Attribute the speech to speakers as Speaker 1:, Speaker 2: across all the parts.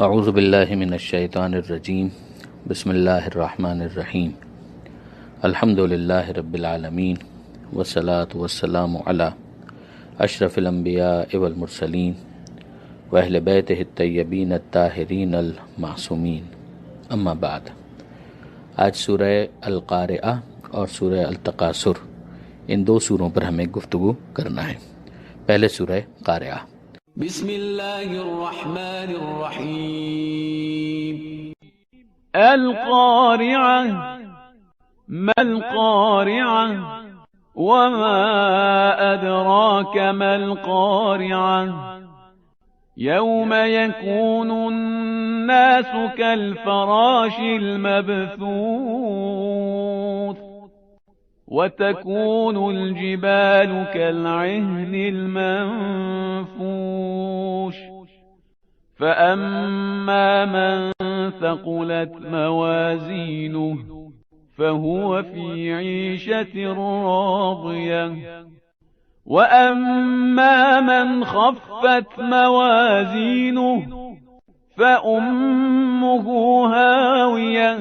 Speaker 1: اعوذ باللہ من الشیطان الرجیم بسم اللہ الرحمن الرحیم الحمد للہ رب العالمین والصلاة والسلام علی اشرف الانبیاء والمرسلین واہل بیتہ الطیبین الطاہرین المعصومین اما بعد۔ آج سورہ القارعہ اور سورہ التکاثر، ان دو سوروں پر ہمیں گفتگو کرنا ہے۔ پہلے سورہ قارعہ۔
Speaker 2: بسم اللہ الرحمن الرحیم۔ القارعہ ما القارعہ وما ادراک ما القارعہ یوم یکون الناس کالفراش المبثوث وتكون الجبال كالعهن المنفوش فأما من ثقلت موازينه فهو في عيشة راضية وأما من خفت موازينه فأمه هاوية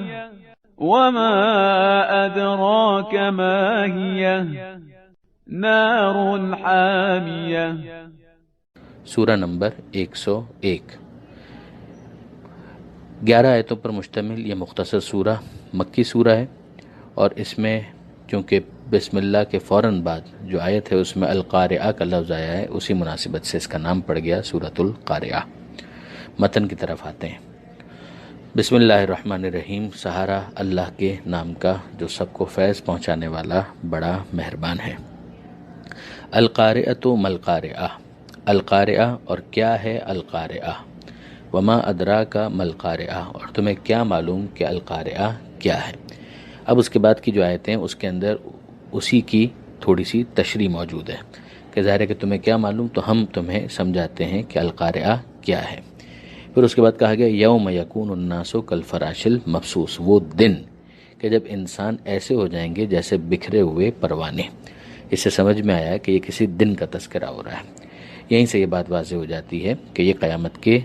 Speaker 2: وما أدراك ما هي نار حامية۔
Speaker 1: سورہ نمبر 101۔ 11 آیتوں پر مشتمل یہ مختصر سورہ مکی سورہ ہے، اور اس میں چونکہ بسم اللہ کے فوراً بعد جو آیت ہے اس میں القارعہ کا لفظ آیا ہے، اسی مناسبت سے اس کا نام پڑ گیا سورۃ القارعہ۔ متن کی طرف آتے ہیں۔ بسم اللہ الرحمن الرحیم، سہارا اللہ کے نام کا جو سب کو فیض پہنچانے والا بڑا مہربان ہے۔ القارعۃ ما القارعہ، القارعہ اور کیا ہے القارعہ، وما ادراک ما القارعہ اور تمہیں کیا معلوم کہ القارعہ کیا ہے۔ اب اس کے بعد کی جو آیتیں اس کے اندر اسی کی تھوڑی سی تشریح موجود ہے کہ ظاہر ہے کہ تمہیں کیا معلوم، تو ہم تمہیں سمجھاتے ہیں کہ القارعہ کیا ہے۔ پھر اس کے بعد کہا گیا یوم یکون الناس کالفراش المبثوث، وہ دن کہ جب انسان ایسے ہو جائیں گے جیسے بکھرے ہوئے پروانے۔ اس سے سمجھ میں آیا کہ یہ کسی دن کا تذکرہ ہو رہا ہے۔ یہیں سے یہ بات واضح ہو جاتی ہے کہ یہ قیامت کے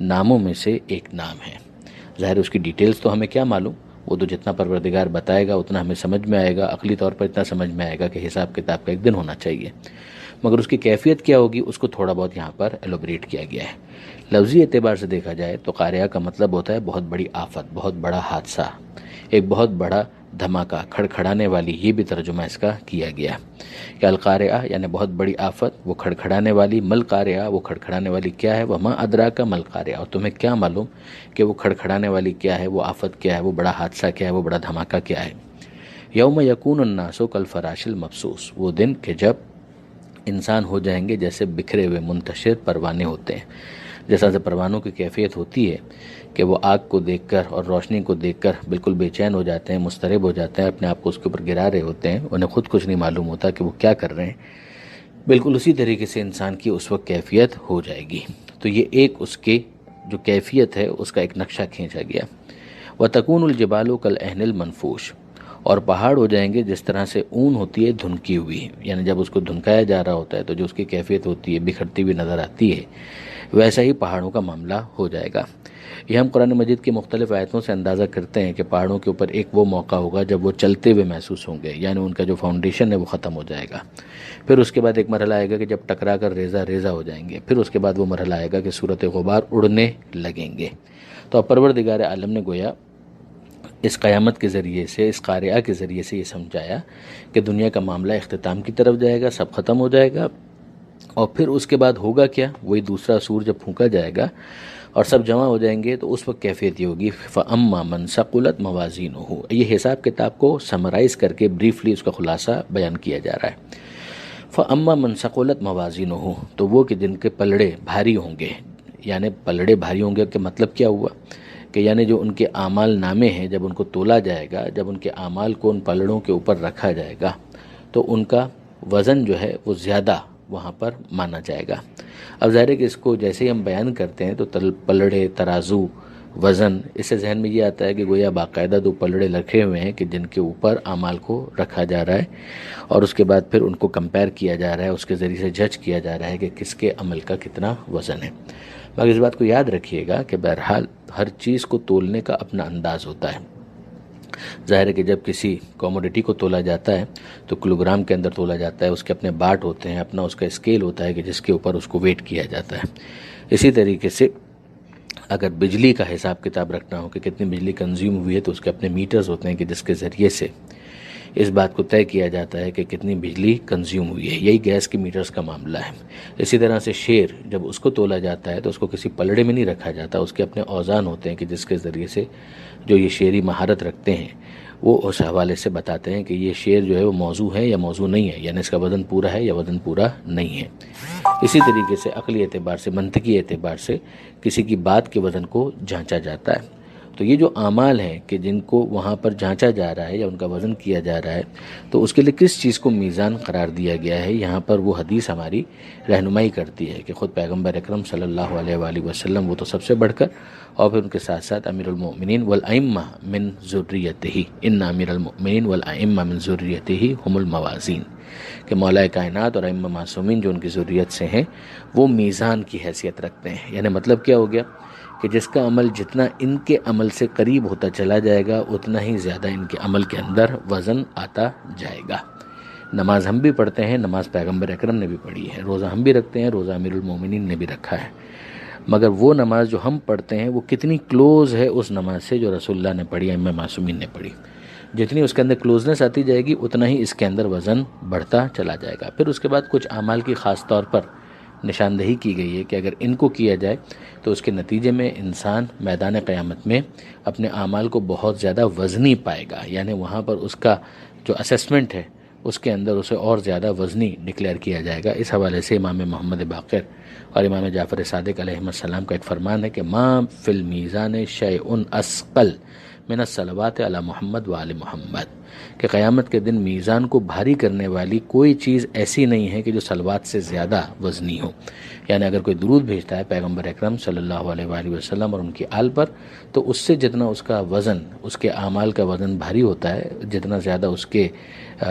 Speaker 1: ناموں میں سے ایک نام ہے۔ ظاہر اس کی ڈیٹیلز تو ہمیں کیا معلوم، وہ تو جتنا پروردگار بتائے گا اتنا ہمیں سمجھ میں آئے گا، عقلی طور پر اتنا سمجھ میں آئے گا کہ حساب کتاب کا ایک دن ہونا چاہیے، مگر اس کی کیفیت کیا ہوگی اس کو تھوڑا بہت یہاں پر ایلوبریٹ کیا گیا ہے۔ لفظی اعتبار سے دیکھا جائے تو قارعہ کا مطلب ہوتا ہے بہت بڑی آفت، بہت بڑا حادثہ، ایک بہت بڑا دھماکہ، کھڑکھڑانے والی، یہ بھی ترجمہ اس کا کیا گیا کہ القارعہ یعنی بہت بڑی آفت، وہ کھڑکھڑانے والی، مل قارعہ وہ کھڑکھڑانے والی کیا ہے، وما ادراک ما القارعہ اور تمہیں کیا معلوم کہ وہ کھڑکھڑانے والی کیا ہے، وہ آفت کیا ہے، وہ بڑا حادثہ کیا ہے، وہ بڑا دھماکہ کیا ہے۔ یوم یکون الناس کالفراش المبثوث، وہ دن کہ جب انسان ہو جائیں گے جیسے بکھرے ہوئے منتشر پروانے ہوتے ہیں۔ جیسا سے پروانوں کی کیفیت ہوتی ہے کہ وہ آگ کو دیکھ کر اور روشنی کو دیکھ کر بالکل بے چین ہو جاتے ہیں، مضطرب ہو جاتے ہیں، اپنے آپ کو اس کے اوپر گرا رہے ہوتے ہیں، انہیں خود کچھ نہیں معلوم ہوتا کہ وہ کیا کر رہے ہیں، بالکل اسی طریقے سے انسان کی اس وقت کیفیت ہو جائے گی۔ تو یہ ایک اس کی جو کیفیت ہے اس کا ایک نقشہ کھینچا گیا۔ وَتَكُونُ الْجِبَالُ كَالْعِهْنِ الْمَنْفُوشِ اور پہاڑ ہو جائیں گے جس طرح سے اون ہوتی ہے دھنکی ہوئی، یعنی جب اس کو دھنکایا جا رہا ہوتا ہے تو جو اس کی کیفیت ہوتی ہے بکھرتی ہوئی نظر آتی ہے، ویسا ہی پہاڑوں کا معاملہ ہو جائے گا۔ یہ ہم قرآن مجید کی مختلف آیتوں سے اندازہ کرتے ہیں کہ پہاڑوں کے اوپر ایک وہ موقع ہوگا جب وہ چلتے ہوئے محسوس ہوں گے، یعنی ان کا جو فاؤنڈیشن ہے وہ ختم ہو جائے گا۔ پھر اس کے بعد ایک مرحلہ آئے گا کہ جب ٹکرا کر ریزہ ریزہ ہو جائیں گے، پھر اس کے بعد وہ مرحلہ آئے گا کہ صورت غبار اڑنے لگیں گے۔ تو اب پروردگار عالم نے گویا اس قیامت کے ذریعے سے، اس قارعہ کے ذریعے سے یہ سمجھایا کہ دنیا کا معاملہ اختتام کی طرف جائے گا، سب ختم ہو جائے گا، اور پھر اس کے بعد ہوگا کیا، وہی دوسرا سور جب پھونکا جائے گا اور سب جمع ہو جائیں گے تو اس وقت کیفیت یہ ہوگی فَأَمَّا مَنْ ثَقُلَتْ مَوَازِينُهُ۔ یہ حساب کتاب کو سمرائز کر کے بریفلی اس کا خلاصہ بیان کیا جا رہا ہے۔ فَأَمَّا مَنْ ثَقُلَتْ مَوَازِينُهُ تو وہ کہ جن کے پلڑے بھاری ہوں گے، یعنی پلڑے بھاری ہوں گے کہ مطلب کیا ہوا کہ یعنی جو ان کے اعمال نامے ہیں جب ان کو تولا جائے گا، جب ان کے اعمال کو ان پلڑوں کے اوپر رکھا جائے گا تو ان کا وزن جو ہے وہ زیادہ وہاں پر مانا جائے گا۔ اب ظاہر ہے کہ اس کو جیسے ہی ہم بیان کرتے ہیں تو پلڑے، ترازو، وزن، اس سے ذہن میں یہ آتا ہے کہ گویا باقاعدہ دو پلڑے رکھے ہوئے ہیں کہ جن کے اوپر اعمال کو رکھا جا رہا ہے اور اس کے بعد پھر ان کو کمپیئر کیا جا رہا ہے، اس کے ذریعے سے جج کیا جا رہا ہے کہ کس کے عمل کا کتنا وزن ہے۔ مگر اس بات کو یاد رکھیے گا کہ بہرحال ہر چیز کو تولنے کا اپنا انداز ہوتا ہے۔ ظاہر ہے کہ جب کسی کوموڈیٹی کو تولا جاتا ہے تو کلو گرام کے اندر تولا جاتا ہے، اس کے اپنے باٹ ہوتے ہیں، اپنا اس کا اسکیل ہوتا ہے کہ جس کے اوپر اس کو ویٹ کیا جاتا ہے۔ اسی طریقے سے اگر بجلی کا حساب کتاب رکھنا ہو کہ کتنی بجلی کنزیوم ہوئی ہے تو اس کے اپنے میٹرز ہوتے ہیں کہ جس کے ذریعے سے اس بات کو طے کیا جاتا ہے کہ کتنی بجلی کنزیوم ہوئی ہے۔ یہی گیس کے میٹرز کا معاملہ ہے۔ اسی طرح سے شیر جب اس کو تولا جاتا ہے تو اس کو کسی پلڑے میں نہیں رکھا جاتا، اس کے اپنے اوزان ہوتے ہیں کہ جس کے ذریعے سے جو یہ شیری مہارت رکھتے ہیں وہ اس حوالے سے بتاتے ہیں کہ یہ شیر جو ہے وہ موضوع ہے یا موضوع نہیں ہے، یعنی اس کا وزن پورا ہے یا وزن پورا نہیں ہے۔ اسی طریقے سے عقلی اعتبار سے، منطقی اعتبار سے کسی کی بات کے وزن کو جانچا جاتا ہے۔ تو یہ جو اعمال ہیں کہ جن کو وہاں پر جانچا جا رہا ہے یا ان کا وزن کیا جا رہا ہے تو اس کے لیے کس چیز کو میزان قرار دیا گیا ہے، یہاں پر وہ حدیث ہماری رہنمائی کرتی ہے کہ خود پیغمبر اکرم صلی اللہ علیہ وآلہ وسلم وہ تو سب سے بڑھ کر، اور پھر ان کے ساتھ ساتھ امیر المؤمنین والائمہ من ذریتہ، ان امیر المؤمنین والائمہ من ذریتہ ہم الموازین، کہ مولا کائنات اور ائمہ معصومین جو ان کی ذریت سے ہیں وہ میزان کی حیثیت رکھتے ہیں۔ یعنی مطلب کیا ہو گیا کہ جس کا عمل جتنا ان کے عمل سے قریب ہوتا چلا جائے گا اتنا ہی زیادہ ان کے عمل کے اندر وزن آتا جائے گا۔ نماز ہم بھی پڑھتے ہیں، نماز پیغمبر اکرم نے بھی پڑھی ہے، روزہ ہم بھی رکھتے ہیں، روزہ امیر المومنین نے بھی رکھا ہے، مگر وہ نماز جو ہم پڑھتے ہیں وہ کتنی کلوز ہے اس نماز سے جو رسول اللہ نے پڑھی، ائمہ معصومین نے پڑھی۔ جتنی اس کے اندر کلوزنس آتی جائے گی اتنا ہی اس کے اندر وزن بڑھتا چلا جائے گا۔ پھر اس کے بعد کچھ اعمال کی خاص طور پر نشاندہی کی گئی ہے کہ اگر ان کو کیا جائے تو اس کے نتیجے میں انسان میدان قیامت میں اپنے اعمال کو بہت زیادہ وزنی پائے گا، یعنی وہاں پر اس کا جو اسیسمنٹ ہے اس کے اندر اسے اور زیادہ وزنی ڈکلیئر کیا جائے گا۔ اس حوالے سے امام محمد باقر اور امام جعفر صادق علیہ السلام کا ایک فرمان ہے کہ ما فی المیزان شیء اثقل من الصلوات علی محمد و آل محمد، کہ قیامت کے دن میزان کو بھاری کرنے والی کوئی چیز ایسی نہیں ہے کہ جو صلوات سے زیادہ وزنی ہو۔ یعنی اگر کوئی درود بھیجتا ہے پیغمبر اکرم صلی اللہ علیہ وآلہ وسلم اور ان کی آل پر تو اس سے جتنا اس کا وزن، اس کے اعمال کا وزن بھاری ہوتا ہے، جتنا زیادہ اس کے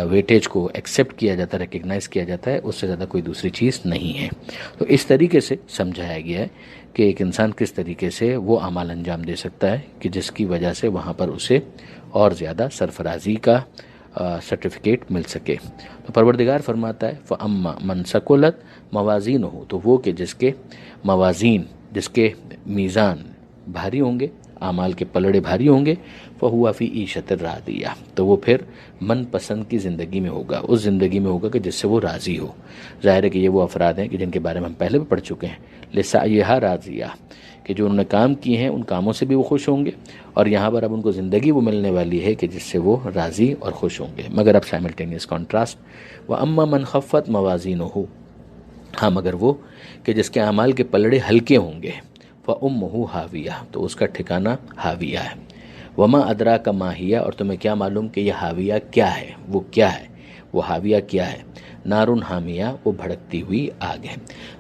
Speaker 1: ویٹیج کو ایکسیپٹ کیا جاتا ہے، ریکگنائز کیا جاتا ہے، اس سے زیادہ کوئی دوسری چیز نہیں ہے۔ تو اس طریقے سے سمجھایا گیا ہے کہ ایک انسان کس طریقے سے وہ اعمال انجام دے سکتا ہے کہ جس کی وجہ سے وہاں پر اسے اور زیادہ سرفرازی کا سرٹیفکیٹ مل سکے۔ تو پروردگار فرماتا ہے فَأَمَّا مَنْ ثَقُلَتْ مَوَازِينُهُ، تو وہ کہ جس کے موازین، جس کے میزان بھاری ہوں گے، اعمال کے پلڑے بھاری ہوں گے، فَهُوَ فِي عِيشَةٍ رَاضِيَةٍ، تو وہ پھر من پسند کی زندگی میں ہوگا، اس زندگی میں ہوگا کہ جس سے وہ راضی ہو۔ ظاہر ہے کہ یہ وہ افراد ہیں کہ جن کے بارے میں ہم پہلے بھی پڑھ چکے ہیں، لِسَعْيِهَا رَاضِيَةٍ، کہ جو انہوں نے کام کیے ہیں ان کاموں سے بھی وہ خوش ہوں گے، اور یہاں پر اب ان کو زندگی وہ ملنے والی ہے کہ جس سے وہ راضی اور خوش ہوں گے۔ مگر اب سائملٹینیس کانٹراسٹ، وَأَمَّا مَنْ خَفَّتْ مَوَازِينُهُ، ہاں مگر وہ کہ جس کے اعمال کے پلڑے ہلکے ہوں گے، فَأُمُّهُ هَاوِيَةٌ، تو اس کا ٹھکانہ ہاویہ ہے۔ وَمَا أَدْرَاكَ مَا هِيَ، اور تمہیں کیا معلوم کہ یہ ہاویہ کیا ہے، وہ کیا ہے، وہ ہاویہ کیا ہے۔ نارٌ حامیہ، وہ بھڑکتی ہوئی آگ ہے۔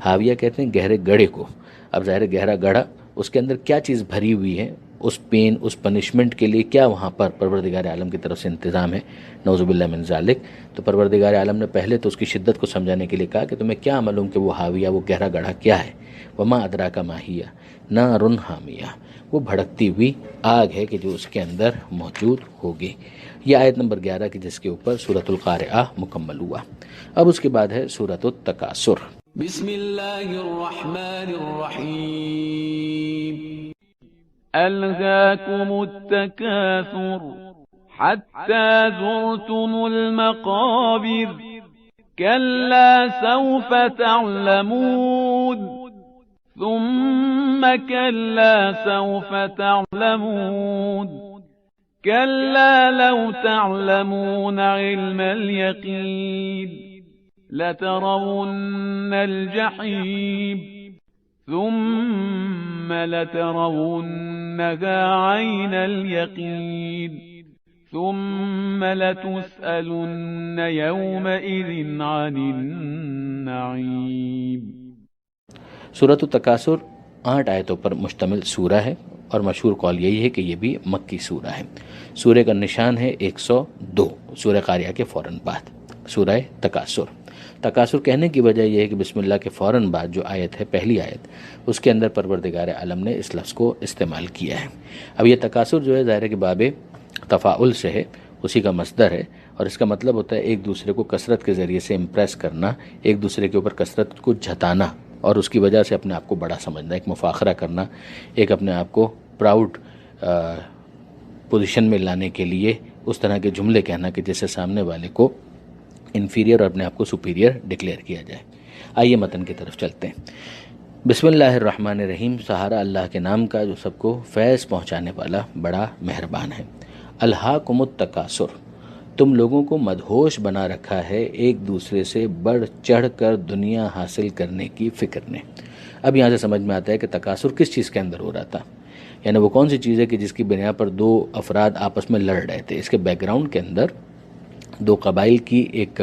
Speaker 1: ہاویہ کہتے ہیں گہرے گڑھے کو۔ اب ظاہر گہرا گڑھا، اس کے اندر کیا چیز بھری ہوئی ہے، اس پین، اس پنشمنٹ کے لیے کیا وہاں پر پروردگار عالم کی طرف سے انتظام ہے، نعوذ باللہ من ذالک۔ تو پروردگار عالم نے پہلے تو اس کی شدت کو سمجھانے کے لیے کہا کہ تمہیں کیا معلوم کہ وہ ہاویہ، وہ گہرا گڑھا کیا ہے۔ وما ادراک ما ہی نار حامیہ، وہ بھڑکتی ہوئی آگ ہے کہ جو اس کے اندر موجود ہوگی۔ یہ آیت نمبر 11 کی جس کے اوپر سورۃ القارعہ مکمل ہوا۔ اب اس کے بعد ہے سورۃ التکاثر۔
Speaker 2: بسم اللہ الرحمن الرحیم۔ الہاکم التکاثر حتی زرتم المقابر کلا سوف تعلمون ثم كلا سوف تعلمون كلا لو تعلمون علم اليقين لترون الجحيم ثم لترونها عين اليقين ثم لتسألن يومئذ عن النعيم۔
Speaker 1: سورۃ التکاثر 8 آیتوں پر مشتمل سورہ ہے، اور مشہور قول یہی ہے کہ یہ بھی مکی سورہ ہے۔ سورہ کا نشان ہے 102، سورہ قاریہ کے فوراً بعد سورہ تکاثر۔ تکاثر کہنے کی وجہ یہ ہے کہ بسم اللہ کے فوراً بعد جو آیت ہے، پہلی آیت، اس کے اندر پروردگار عالم نے اس لفظ کو استعمال کیا ہے۔ اب یہ تکاثر جو ہے ظاہر ہے کہ باب تفاعل سے ہے، اسی کا مصدر ہے، اور اس کا مطلب ہوتا ہے ایک دوسرے کو کثرت کے ذریعے سے امپریس کرنا، ایک دوسرے کے اوپر کثرت کو جھتانا اور اس کی وجہ سے اپنے آپ کو بڑا سمجھنا، ایک مفاخرہ کرنا، ایک اپنے آپ کو پراؤڈ پوزیشن میں لانے کے لیے اس طرح کے جملے کہنا کہ جس سے سامنے والے کو انفیریئر اور اپنے آپ کو سپیریئر ڈکلیئر کیا جائے۔ آئیے متن کی طرف چلتے ہیں۔ بسم اللہ الرحمن الرحیم، سہارا اللہ کے نام کا جو سب کو فیض پہنچانے والا بڑا مہربان ہے۔ الہاکم التکاثر، تم لوگوں کو مدہوش بنا رکھا ہے ایک دوسرے سے بڑھ چڑھ کر دنیا حاصل کرنے کی فکر نے۔ اب یہاں سے سمجھ میں آتا ہے کہ تکاثر کس چیز کے اندر ہو رہا تھا، یعنی وہ کون سی چیز ہے کہ جس کی بنا پر دو افراد آپس میں لڑ رہے تھے۔ اس کے بیک گراؤنڈ کے اندر دو قبائل کی ایک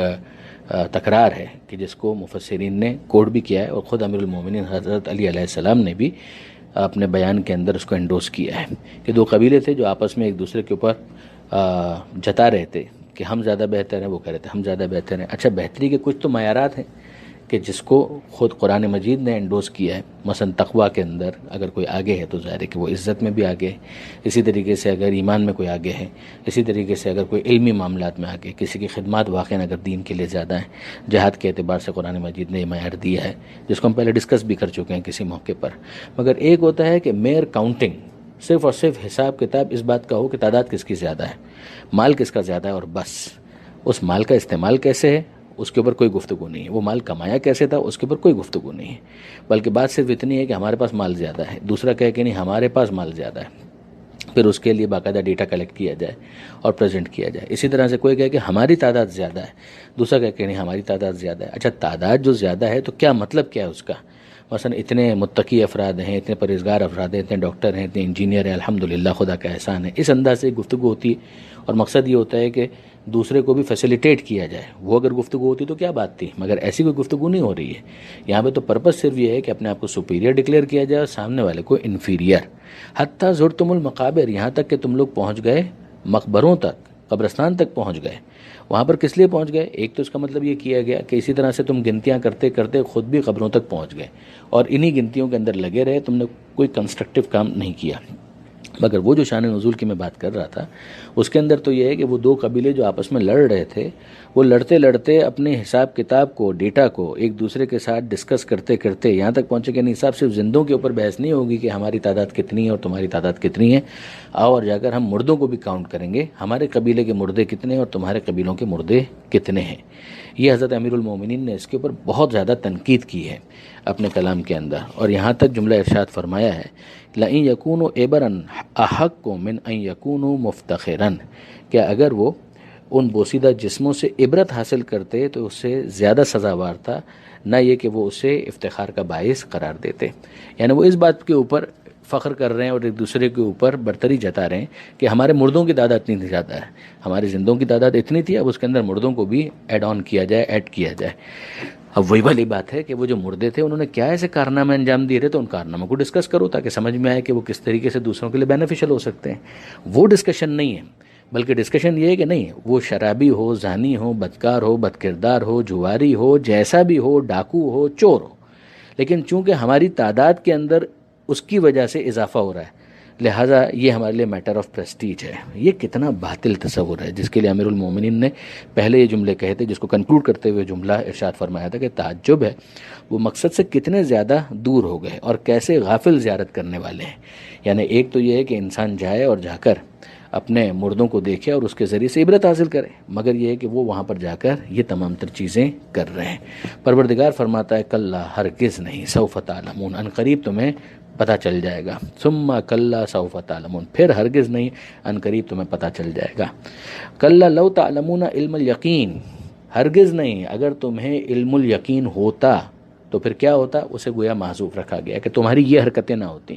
Speaker 1: تکرار ہے کہ جس کو مفسرین نے کوڈ بھی کیا ہے، اور خود امیر المومنین حضرت علی علیہ السلام نے بھی اپنے بیان کے اندر اس کو انڈوس کیا ہے کہ دو قبیلے تھے جو آپس میں ایک دوسرے کے اوپر جتا رہے تھے کہ ہم زیادہ بہتر ہیں، وہ کہہ رہے تھے ہم زیادہ بہتر ہیں۔ اچھا، بہتری کے کچھ تو معیارات ہیں کہ جس کو خود قرآن مجید نے انڈوس کیا ہے، مثلا تقویٰ کے اندر اگر کوئی آگے ہے تو ظاہر ہے کہ وہ عزت میں بھی آگے ہے، اسی طریقے سے اگر ایمان میں کوئی آگے ہے، اسی طریقے سے اگر کوئی علمی معاملات میں آگے، کسی کی خدمات واقعاً اگر دین کے لیے زیادہ ہیں، جہاد کے اعتبار سے قرآن مجید نے یہ معیار دیا ہے جس کو ہم پہلے ڈسکس بھی کر چکے ہیں کسی موقع پر۔ مگر ایک ہوتا ہے کہ میئر کاؤنٹنگ، صرف اور صرف حساب کتاب اس بات کا ہو کہ تعداد کس کی زیادہ ہے، مال کس کا زیادہ ہے، اور بس اس مال کا استعمال کیسے ہے اس کے اوپر کوئی گفتگو نہیں ہے، وہ مال کمایا کیسے تھا اس کے اوپر کوئی گفتگو نہیں ہے، بلکہ بات صرف اتنی ہے کہ ہمارے پاس مال زیادہ ہے، دوسرا کہے کہ نہیں ہمارے پاس مال زیادہ ہے، پھر اس کے لیے باقاعدہ ڈیٹا کلیکٹ کیا جائے اور پریزنٹ کیا جائے۔ اسی طرح سے کوئی کہے کہ ہماری تعداد زیادہ ہے، دوسرا کہے کہ نہیں ہماری تعداد زیادہ ہے۔ اچھا، تعداد جو زیادہ ہے تو کیا مطلب کیا ہے اس کا؟ مثلا اتنے متقی افراد ہیں، اتنے پرہیزگار افراد ہیں، اتنے ڈاکٹر ہیں، اتنے انجینئر ہیں، الحمدللہ خدا کا احسان ہے، اس انداز سے گفتگو ہوتی ہے، اور مقصد یہ ہوتا ہے کہ دوسرے کو بھی فیسیلیٹیٹ کیا جائے۔ وہ اگر گفتگو ہوتی تو کیا بات تھی، مگر ایسی کوئی گفتگو نہیں ہو رہی ہے یہاں پہ۔ تو پرپس صرف یہ ہے کہ اپنے آپ کو سپیریئر ڈکلیئر کیا جائے اور سامنے والے کو انفیریئر۔ حتیٰ زرتم المقابر، یہاں تک کہ تم لوگ پہنچ گئے مقبروں تک، قبرستان تک پہنچ گئے۔ وہاں پر کس لیے پہنچ گئے؟ ایک تو اس کا مطلب یہ کیا گیا کہ اسی طرح سے تم گنتیاں کرتے کرتے خود بھی قبروں تک پہنچ گئے اور انہی گنتیوں کے اندر لگے رہے، تم نے کوئی کنسٹرکٹیو کام نہیں کیا۔ مگر وہ جو شان نزول کی میں بات کر رہا تھا اس کے اندر تو یہ ہے کہ وہ دو قبیلے جو آپس میں لڑ رہے تھے، وہ لڑتے لڑتے اپنے حساب کتاب کو، ڈیٹا کو ایک دوسرے کے ساتھ ڈسکس کرتے کرتے یہاں تک پہنچے کہ نہیں صاحب صرف زندوں کے اوپر بحث نہیں ہوگی کہ ہماری تعداد کتنی ہے اور تمہاری تعداد کتنی ہے، آؤ اور جا کر ہم مردوں کو بھی کاؤنٹ کریں گے، ہمارے قبیلے کے مردے کتنے ہیں اور تمہارے قبیلوں کے مردے کتنے ہیں۔ یہ حضرت امیر المومنین نے اس کے اوپر بہت زیادہ تنقید کی ہے اپنے کلام کے اندر، اور یہاں تک جملہ ارشاد فرمایا ہے لَإِن يَكُونُوا عِبْرًا أَحَقُّ مِنْ أَن يَكُونُوا مُفْتَخِرًا، کہ اگر وہ ان بوسیدہ جسموں سے عبرت حاصل کرتے تو اس سے زیادہ سزاوار تھا، نہ یہ کہ وہ اسے افتخار کا باعث قرار دیتے۔ یعنی وہ اس بات کے اوپر فخر کر رہے ہیں اور ایک دوسرے کے اوپر برتری جتا رہے ہیں کہ ہمارے مردوں کی تعداد اتنی زیادہ ہے، ہمارے زندوں کی تعداد اتنی تھی، اب اس کے اندر مردوں کو بھی ایڈ آن کیا جائے، ایڈ کیا جائے۔ اب وہی والی بات ہے کہ وہ جو مردے تھے انہوں نے کیا ایسے کارنامے انجام دیے تھے، تو ان کارناموں کو ڈسکس کرو تاکہ سمجھ میں آئے کہ وہ کس طریقے سے دوسروں کے لیے بینیفیشل ہو سکتے ہیں۔ وہ ڈسکشن نہیں ہے، بلکہ ڈسکشن یہ ہے کہ نہیں وہ شرابی ہو، زانی ہو، بدکار ہو، بد کردار ہو، جواری ہو، جیسا بھی ہو، ڈاکو ہو، چور ہو، لیکن چونکہ ہماری تعداد کے اندر اس کی وجہ سے اضافہ ہو رہا ہے، لہٰذا یہ ہمارے لیے میٹر آف پریسٹیج ہے۔ یہ کتنا باطل تصور ہے جس کے لیے امیر المومنین نے پہلے یہ جملے کہے تھے، جس کو کنکلوڈ کرتے ہوئے جملہ ارشاد فرمایا تھا کہ تعجب ہے وہ مقصد سے کتنے زیادہ دور ہو گئے اور کیسے غافل زیارت کرنے والے ہیں۔ یعنی ایک تو یہ ہے کہ انسان جائے اور جا کر اپنے مردوں کو دیکھے اور اس کے ذریعے سے عبرت حاصل کرے، مگر یہ ہے کہ وہ وہاں پر جا کر یہ تمام تر چیزیں کر رہے ہیں۔ پروردگار فرماتا ہے کلا، ہرگز نہیں، سوف تعلمون، ان قریب تمہیں پتہ چل جائے گا، ثم کلا سوف تعلمون، پھر ہرگز نہیں، ان قریب تمہیں پتہ چل جائے گا۔ کلا لو تعلمون علم الیقین، ہرگز نہیں، اگر تمہیں علم الیقین ہوتا تو پھر کیا ہوتا، اسے گویا محذوف رکھا گیا کہ تمہاری یہ حرکتیں نہ ہوتی۔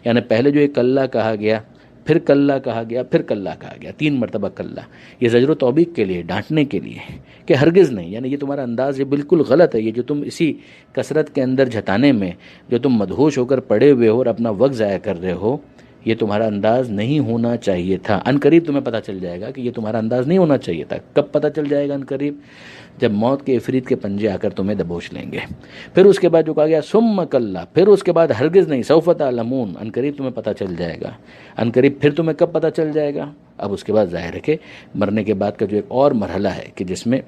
Speaker 1: یعنی پہلے جو ایک کلا کہا گیا، پھر کلا کہا گیا، پھر کلا کہا گیا، 3 مرتبہ کلا، یہ زجر و توبیخ کے لیے، ڈانٹنے کے لیے کہ ہرگز نہیں، یعنی یہ تمہارا انداز یہ بالکل غلط ہے، یہ جو تم اسی کثرت کے اندر جھتانے میں جو تم مدہوش ہو کر پڑے ہوئے ہو اور اپنا وقت ضائع کر رہے ہو، یہ تمہارا انداز نہیں ہونا چاہیے تھا۔ ان قریب تمہیں پتہ چل جائے گا کہ یہ تمہارا انداز نہیں ہونا چاہیے تھا۔ کب پتہ چل جائے گا ان قریب؟ جب موت کے عفریت کے پنجے آ کر تمہیں دبوچ لیں گے۔ پھر اس کے بعد جو کہا گیا ثم کلا، پھر اس کے بعد ہرگز نہیں، سوف تعلمون، ان قریب تمہیں پتہ چل جائے گا۔ ان قریب پھر تمہیں کب پتہ چل جائے گا؟ اب اس کے بعد ظاہر ہے کہ مرنے کے بعد کا جو ایک اور مرحلہ ہے کہ جس میں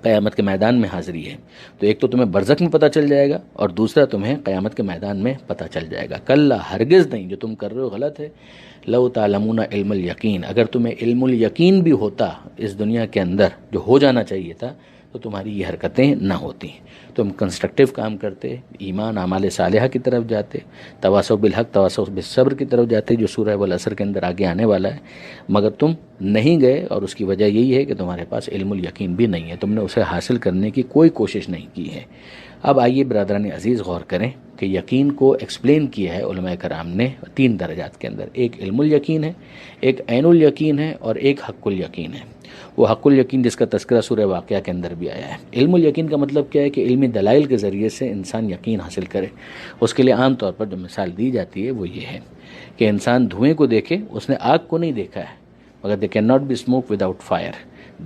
Speaker 1: قیامت کے میدان میں حاضری ہے، تو ایک تو تمہیں برزخ میں پتہ چل جائے گا، اور دوسرا تمہیں قیامت کے میدان میں پتہ چل جائے گا۔ کلا، ہرگز نہیں، جو تم کر رہے ہو غلط ہے۔ لو تعلمون علم الیقین، اگر تمہیں علم الیقین بھی ہوتا اس دنیا کے اندر، جو ہو جانا چاہیے تھا، تو تمہاری یہ حرکتیں نہ ہوتی، تم کنسٹرکٹیو کام کرتے، ایمان اعمال صالحہ کی طرف جاتے، تواصو بالحق تواصو بالصبر کی طرف جاتے، جو سورہ والعصر کے اندر آگے آنے والا ہے، مگر تم نہیں گئے، اور اس کی وجہ یہی ہے کہ تمہارے پاس علم الیقین بھی نہیں ہے، تم نے اسے حاصل کرنے کی کوئی کوشش نہیں کی ہے۔ اب آئیے برادران عزیز غور کریں کہ یقین کو ایکسپلین کیا ہے علماء کرام نے 3 درجات کے اندر، ایک علم الیقین ہے، ایک عین الیقین ہے، اور ایک حق الیقین ہے۔ وہ حق الیقین جس کا تذکرہ سورہ واقعہ کے اندر بھی آیا ہے۔ علم الیقین کا مطلب کیا ہے کہ علمی دلائل کے ذریعے سے انسان یقین حاصل کرے۔ اس کے لیے عام طور پر جو مثال دی جاتی ہے وہ یہ ہے کہ انسان دھوئیں کو دیکھے، اس نے آگ کو نہیں دیکھا ہے، مگر there can not be smoke without fire,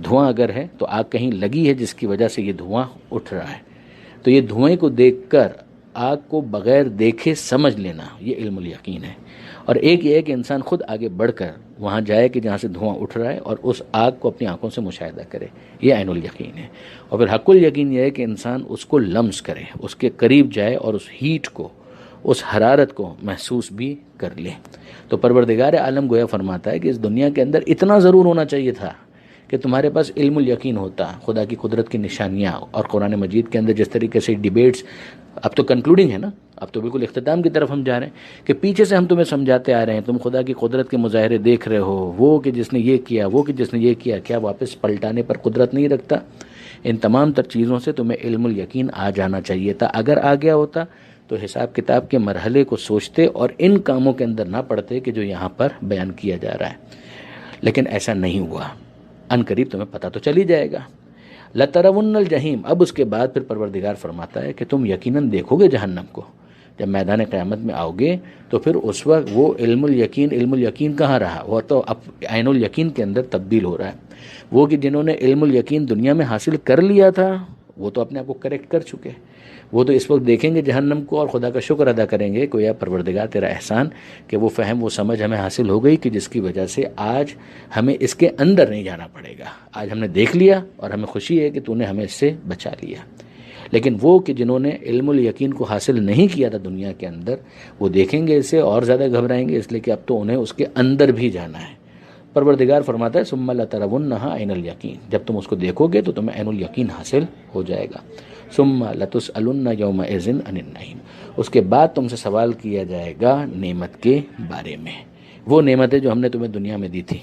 Speaker 1: دھواں اگر ہے تو آگ کہیں لگی ہے جس کی وجہ سے یہ دھواں اٹھ رہا ہے، تو یہ دھوئیں کو دیکھ کر آگ کو بغیر دیکھے سمجھ لینا، یہ علم الیقین ہے۔ اور ایک یہ ہے کہ انسان خود آگے بڑھ کر وہاں جائے کہ جہاں سے دھواں اٹھ رہا ہے اور اس آگ کو اپنی آنکھوں سے مشاہدہ کرے، یہ عین الیقین ہے۔ اور پھر حق الیقین یہ ہے کہ انسان اس کو لمس کرے، اس کے قریب جائے اور اس ہیٹ کو، اس حرارت کو محسوس بھی کر لے۔ تو پروردگار عالم گویا فرماتا ہے کہ اس دنیا کے اندر اتنا ضرور ہونا چاہیے تھا کہ تمہارے پاس علم الیقین ہوتا، خدا کی قدرت کی نشانیاں، اور قرآن مجید کے اندر جس طریقے سے ڈیبیٹس اب تو کنکلوڈنگ ہے نا، اب تو بالکل اختتام کی طرف ہم جا رہے ہیں، کہ پیچھے سے ہم تمہیں سمجھاتے آ رہے ہیں، تم خدا کی قدرت کے مظاہرے دیکھ رہے ہو، وہ کہ جس نے یہ کیا، وہ کہ جس نے یہ کیا، کیا واپس پلٹانے پر قدرت نہیں رکھتا؟ ان تمام تر چیزوں سے تمہیں علم الیقین آ جانا چاہیے تھا۔ اگر آ گیا ہوتا تو حساب کتاب کے مرحلے کو سوچتے اور ان کاموں کے اندر نہ پڑتے کہ جو یہاں پر بیان کیا جا رہا ہے، لیکن ایسا نہیں ہوا۔ ان قریب تمہیں پتہ تو چل ہی جائے گا۔ لَتَرَوُنَّ الْجَحِيمَ، اب اس کے بعد پھر پروردگار فرماتا ہے کہ تم یقیناً دیکھو گے جہنم کو، جب میدان قیامت میں آؤ گے تو پھر اس وقت وہ علم الیقین کہاں رہا؟ وہ تو اب عین الیقین کے اندر تبدیل ہو رہا ہے۔ وہ کہ جنہوں نے علم الیقین دنیا میں حاصل کر لیا تھا وہ تو اپنے آپ کو کریکٹ کر چکے، وہ تو اس وقت دیکھیں گے جہنم کو اور خدا کا شکر ادا کریں گے کہ یا پروردگار تیرا احسان کہ وہ فہم وہ سمجھ ہمیں حاصل ہو گئی کہ جس کی وجہ سے آج ہمیں اس کے اندر نہیں جانا پڑے گا، آج ہم نے دیکھ لیا اور ہمیں خوشی ہے کہ تو نے ہمیں اس سے بچا لیا۔ لیکن وہ کہ جنہوں نے علم الیقین کو حاصل نہیں کیا تھا دنیا کے اندر، وہ دیکھیں گے اسے اور زیادہ گھبرائیں گے، اس لیے کہ اب تو انہیں اس کے اندر بھی جانا ہے۔ پروردگار فرماتا ہے ثم لترونها عین الیقین، جب تم اس کو دیکھو گے تو تمہیں عین الیقین حاصل ہو جائے گا۔ ثم لتسألن یومئذ عن النعیم، اس کے بعد تم سے سوال کیا جائے گا نعمت کے بارے میں، وہ نعمتیں جو ہم نے تمہیں دنیا میں دی تھی،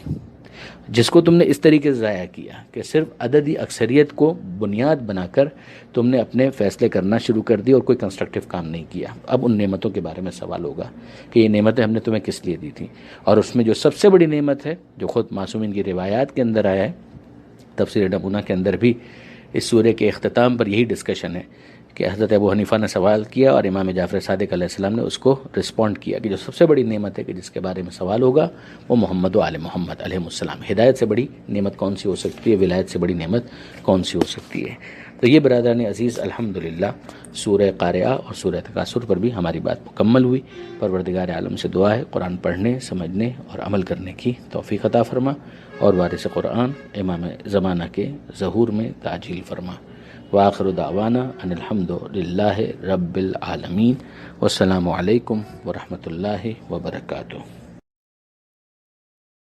Speaker 1: جس کو تم نے اس طریقے سے ضائع کیا کہ صرف عددی اکثریت کو بنیاد بنا کر تم نے اپنے فیصلے کرنا شروع کر دی اور کوئی کنسٹرکٹیو کام نہیں کیا۔ اب ان نعمتوں کے بارے میں سوال ہوگا کہ یہ نعمتیں ہم نے تمہیں کس لیے دی تھیں، اور اس میں جو سب سے بڑی نعمت ہے جو خود معصومین کی روایات کے اندر آیا ہے، تفسیر نبوہ کے اندر بھی اس سورے کے اختتام پر یہی ڈسکشن ہے کہ حضرت ابو حنیفہ نے سوال کیا اور امام جعفر صادق علیہ السلام نے اس کو رسپونڈ کیا کہ جو سب سے بڑی نعمت ہے کہ جس کے بارے میں سوال ہوگا وہ محمد و آل محمد علیہ السلام۔ ہدایت سے بڑی نعمت کون سی ہو سکتی ہے، ولایت سے بڑی نعمت کون سی ہو سکتی ہے؟ تو یہ برادران عزیز الحمدللہ سورہ قارعہ اور سورہ تکاثر پر بھی ہماری بات مکمل ہوئی۔ پروردگار عالم سے دعا ہے قرآن پڑھنے، سمجھنے اور عمل کرنے کی توفیق عطا فرما، اور وارث قرآن امام زمانہ کے ظہور میں تعجیل فرما۔ وآخر دعوانا ان الحمد للہ رب العالمین، والسلام علیکم ورحمۃ اللہ وبرکاتہ۔